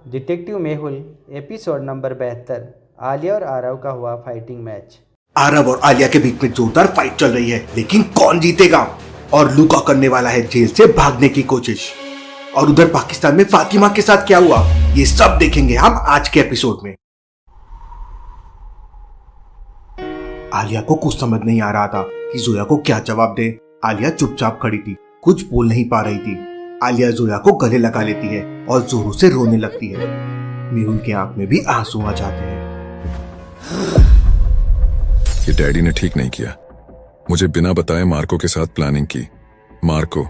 Detective Mehul episode number 72। Alia और आरव का हुआ फाइटिंग मैच। आरव और आलिया के बीच में जोरदार फाइट चल रही है, लेकिन कौन जीतेगा? और लुका करने वाला है जेल से भागने की कोशिश। और उधर पाकिस्तान में फातिमा के साथ क्या हुआ, ये सब देखेंगे हम आज के एपिसोड में। आलिया को कुछ समझ नहीं आ रहा था कि जोया को क्या जवाब दे। आलिया चुपचाप खड़ी थी, कुछ बोल नहीं पा रही थी। आलिया जोया को गले लगा लेती है और जोरों से रोने लगती है। मेहुल के आंख में भी आंसू आ जाते हैं। ये डैडी ने ठीक नहीं किया, मुझे बिना बताए मार्को के साथ प्लानिंग की। मार्को,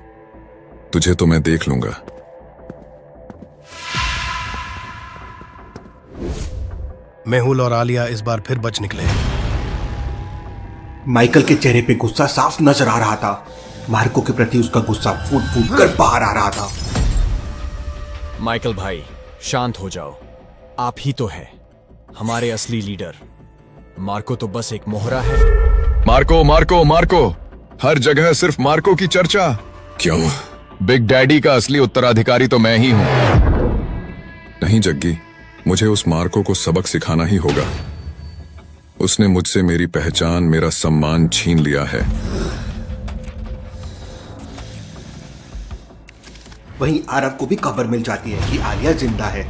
तुझे तो मैं देख लूंगा। मेहुल और आलिया इस बार फिर बच निकले। माइकल के चेहरे पे गुस्सा साफ नजर आ रहा था। मार्को के प्रति उसका गुस्सा फूट फूट कर बाहर आ रहा था। माइकल भाई, शांत हो जाओ। आप ही तो है हमारे असली लीडर। मार्को तो बस एक मोहरा है। मार्को मार्को मार्को, हर जगह सिर्फ मार्को की चर्चा क्यों? बिग डैडी का असली उत्तराधिकारी तो मैं ही हूं। नहीं जग्गी, मुझे उस मार्को को सबक सिखाना ही होगा। उसने मुझसे मेरी पहचान, मेरा सम्मान छीन लिया है। वहीं आरव को भी खबर मिल जाती है कि आलिया जिंदा है।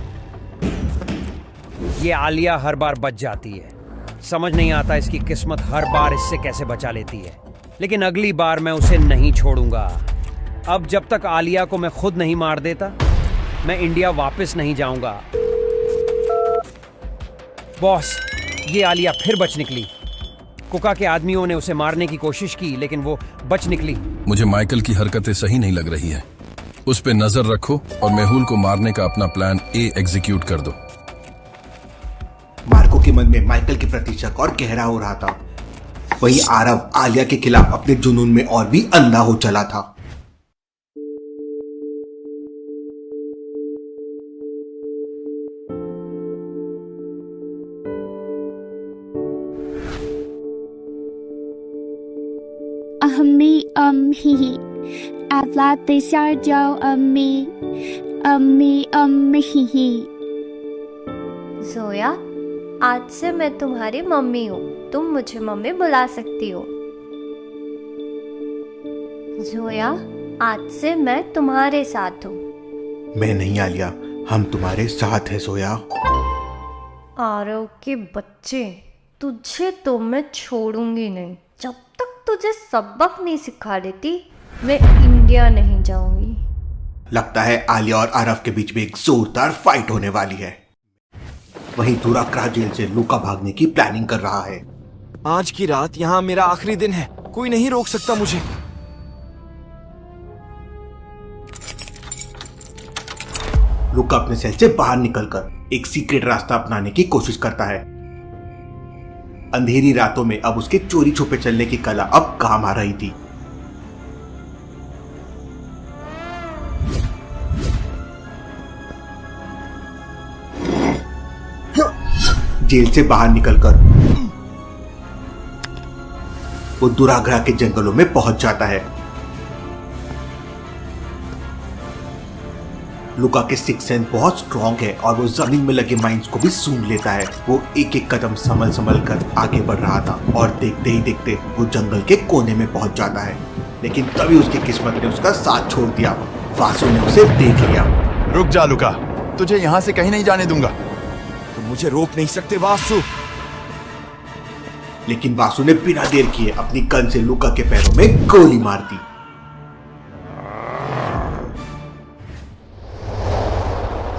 ये आलिया हर बार बच जाती है, समझ नहीं आता इसकी किस्मत हर बार इससे कैसे बचा लेती है। लेकिन अगली बार मैं उसे नहीं छोड़ूंगा। अब जब तक आलिया को मैं खुद नहीं मार देता, मैं इंडिया वापस नहीं जाऊंगा। बॉस, ये आलिया फिर बच निकली। कुका के आदमियों ने उसे मारने की कोशिश की, लेकिन वो बच निकली। मुझे माइकल की हरकतें सही नहीं लग रही है। उस पे नजर रखो और मेहुल को मारने का अपना प्लान ए एग्जीक्यूट कर दो। मार्को के मन में माइकल के प्रति शक और गहरा हो रहा था। वहीं आरव आलिया के खिलाफ अपने जुनून में और भी अंधा हो चला था। ही Hablaste yo ही। जोया, आज से मैं तुम्हारी मम्मी हूँ। तुम मुझे मम्मी बुला सकती हो। जोया, आज से मैं तुम्हारे साथ हूँ। मैं नहीं आलिया, हम तुम्हारे साथ हैं जोया। आरव के बच्चे, तुझे तो मैं छोड़ूंगी नहीं। जब तक तुझे सबक नहीं सिखा देती, मैं इंडिया नहीं जाऊंगी। लगता है आलिया और आरव के बीच में एक जोरदार फाइट होने वाली है। वहीं दुराक्रा जेल से लुका भागने की प्लानिंग कर रहा है। आज की रात यहाँ मेरा आखिरी दिन है, कोई नहीं रोक सकता मुझे। लुका अपने सेल से बाहर निकलकर एक सीक्रेट रास्ता अपनाने की कोशिश करता है। अंधेरी रातों में अब उसके चोरी छुपे चलने की कला अब काम आ रही थी। जेल से बाहर निकलकर वो दुराग्रह के जंगलों में पहुंच जाता है। लुका के सिक्स सेंस बहुत स्ट्रॉन्ग है और वो जमीन में लगे माइंस को भी सूंघ लेता है। वो एक एक कदम संभल संभल कर आगे बढ़ रहा था और देखते ही देखते वो जंगल के कोने में पहुंच जाता है। लेकिन तभी उसकी किस्मत ने उसका साथ छोड़ दिया। वासु ने उसे देख लिया। रुक जा लुका, तुझे यहाँ से कहीं नहीं जाने दूंगा। तुम मुझे रोक नहीं सकते वासु। लेकिन वासु ने बिना देर किए अपनी गन से लुका के पैरों में गोली मार दी।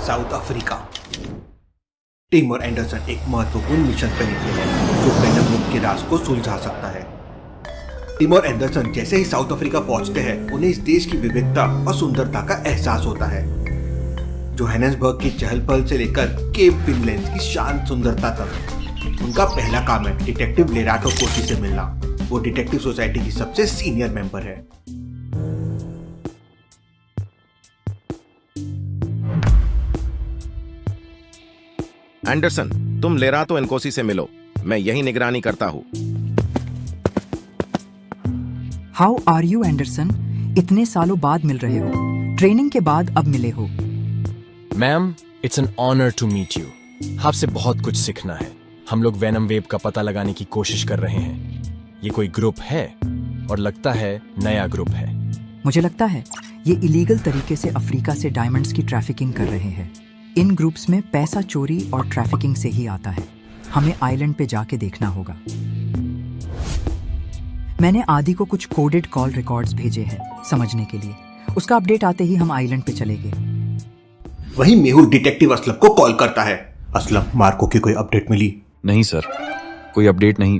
South Africa. टिम और एंडरसन एक महत्वपूर्ण मिशन पर निकले हैं जो वेनम मुक्त के राज को सुलझा सकता है। टिम और एंडरसन जैसे ही साउथ अफ्रीका पहुंचते हैं, उन्हें इस देश की विविधता और सुंदरता का एहसास होता है। जोहानिसबर्ग की चहल पहल से लेकर केप फिनलैंड की शांत सुंदरता तक उनका पहला काम है डिटेक्टिव लेराटो कोसी से मिलना। वो डिटेक्टिव सोसाइटी की सबसे सीनियर मेंबर है। एंडरसन, तुम लेराटो एनकोसी से मिलो। मैं यही निगरानी करता हूँ। How are you Anderson? इतने सालों बाद मिल रहे हो। ट्रेनिंग के बाद अब मिले हो। Ma'am, it's an honour to meet you. आपसे बहुत कुछ सीखना है। हम लोग वेनम वेव का पता लगाने की कोशिश कर रहे हैं। ये कोई ग्रुप है और लगता है नया ग्रुप है। मुझे लगता है ये इलीगल तरीके से अफ्रीका से डायमंड्स की ट्रैफिकिंग कर रहे हैं। इन ग्रुप्स में पैसा चोरी और ट्रैफिकिंग से ही आता है। हमें आइलैंड पे जाके देखना होगा। मैंने आदि को कुछ कोडेड कॉल रिकॉर्ड्स भेजे हैं समझने के लिए। उसका अपडेट आते ही हम आइलैंड पे चले गए। वहीं मेहुल डिटेक्टिव असलम को कॉल करता है। असलम, मार्को की कोई अपडेट मिली? नहीं सर, कोई अपडेट नहीं,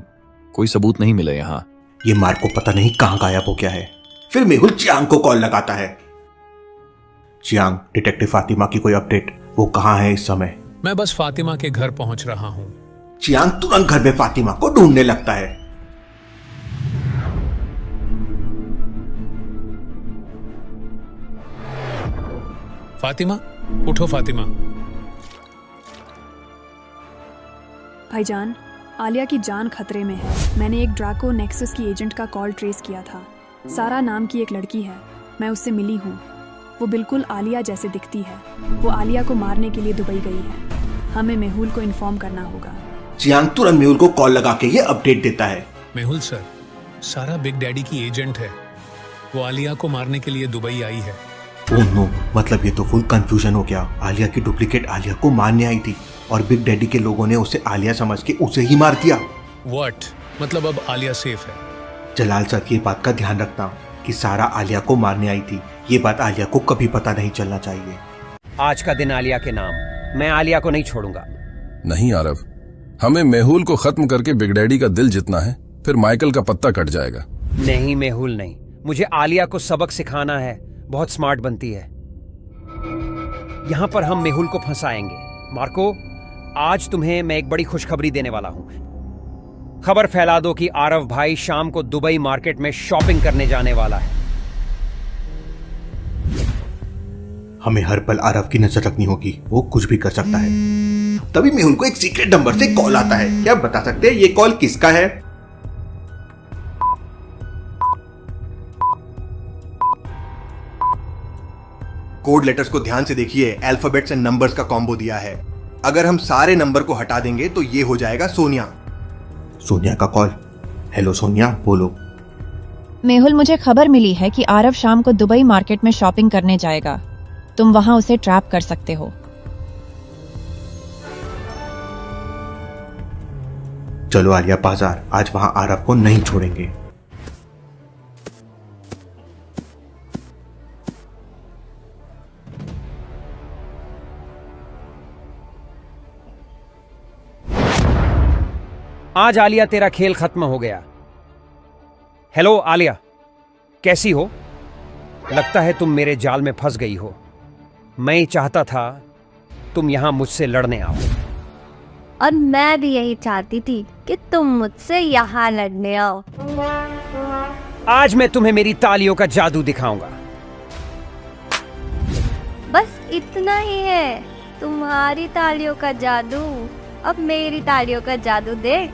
कोई सबूत नहीं मिला यहाँ। ये मार्को पता नहीं कहाँ गायब हो गया है। फिर मेहुल चियांग को कॉल लगाता है। चियांग, डिटेक्टिव फातिमा की कोई अपडेट? वो कहाँ है इस समय? मैं बस फातिमा के घर पहुंच रहा हूँ। चियांग तुरंत घर में फातिमा को ढूंढने लगता है। फातिमा, उठो फातिमा। भाईजान, आलिया की जान खतरे में है। मैंने एक ड्राको नेक्सस की एजेंट का कॉल ट्रेस किया था। सारा नाम की एक लड़की है, मैं उससे मिली हूँ। वो बिल्कुल आलिया जैसे दिखती है। वो आलिया को मारने के लिए दुबई गई है। हमें मेहुल को इन्फॉर्म करना होगा। चियांग तुरंत मेहुल को कॉल लगा के ये अपडेट देता है। मेहुल सर, सारा बिग डैडी की एजेंट है। वो आलिया को मारने के लिए दुबई आई है। ओह नो, मतलब ये तो फुल कंफ्यूजन हो गया। आलिया की डुप्लीकेट आलिया को मारने आई थी और बिग डैडी के लोगों ने उसे आलिया समझ के उसे ही मार दिया। व्हाट? मतलब अब आलिया सेफ है? जलाल सर, ये बात का ध्यान रखना कि सारा आलिया को मारने आई थी। ये बात आलिया को कभी पता नहीं चलना चाहिए। आज का दिन आलिया के नाम। मैं आलिया को नहीं छोड़ूंगा। नहीं आरव, हमें मेहुल को खत्म करके बिग डैडी का दिल जितना है, फिर माइकल का पत्ता कट जाएगा। नहीं मेहुल नहीं, मुझे आलिया को सबक सिखाना है। बहुत स्मार्ट बनती है। यहां पर हम मेहुल को फंसाएंगे। मार्को, आज तुम्हें मैं एक बड़ी खुशखबरी देने वाला हूं। खबर फैला दो कि आरव भाई शाम को दुबई मार्केट में शॉपिंग करने जाने वाला है। हमें हर पल आरव की नजर रखनी होगी, वो कुछ भी कर सकता है। तभी मेहुल को एक सीक्रेट नंबर से कॉल आता है। क्या आप बता सकते हैं ये कॉल किसका है? कोड लेटर्स को ध्यान से देखिए। अल्फाबेट्स एंड नंबर्स का कॉम्बो दिया है। अगर हम सारे नंबर को हटा देंगे तो ये हो जाएगा सोनिया। सोनिया का कॉल। हेलो सोनिया, बोलो। मेहुल, मुझे खबर मिली है कि आरव शाम को दुबई मार्केट में शॉपिंग करने जाएगा। तुम वहां उसे ट्रैप कर सकते हो। चलो आलिया बाजार, आज वहां आरव को नहीं छोड़ेंगे। आज आलिया, तेरा खेल खत्म हो गया। हेलो आलिया, कैसी हो? लगता है तुम मेरे जाल में फंस गई हो। मैं चाहता था तुम यहां मुझसे लड़ने आओ। और मैं भी यही चाहती थी कि तुम मुझसे यहाँ लड़ने आओ। आज मैं तुम्हें मेरी तालियों का जादू दिखाऊंगा। बस इतना ही है। तुम्हारी तालियों का जादू अब मेरी तालियों का जादू देख।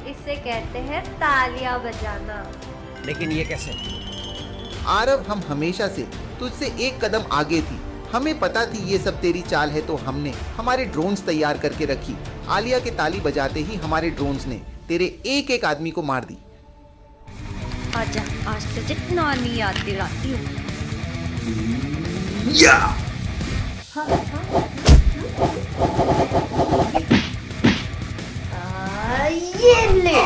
इसे कहते हैं तालियां बजाना। लेकिन ये कैसे? आरव, हम हमेशा से तुझसे एक कदम आगे थी। हमें पता थी ये सब तेरी चाल है, तो हमने हमारे ड्रोन्स तैयार करके रखी। आलिया के ताली बजाते ही हमारे ड्रोन्स ने तेरे एक एक आदमी को मार दी। आजा, आज तुझे नानी याद दिलाती हूँ। ये ले।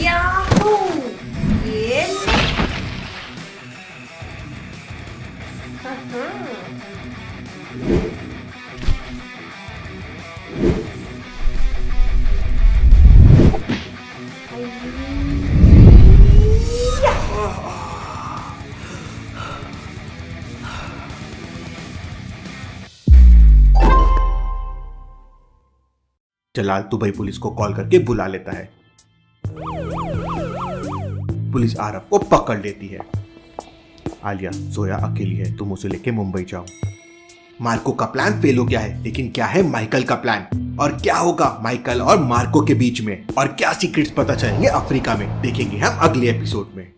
याहू! ये ले। जलाल दुबई पुलिस को कॉल करके बुला लेता है। पुलिस आरव को पकड़ लेती है। आलिया, जोया अकेली है, तुम उसे लेके मुंबई जाओ। मार्को का प्लान फेल हो गया है, लेकिन क्या है माइकल का प्लान? और क्या होगा माइकल और मार्को के बीच में? और क्या सीक्रेट्स पता चलेंगे अफ्रीका में? देखेंगे हम अगले एपिसोड में।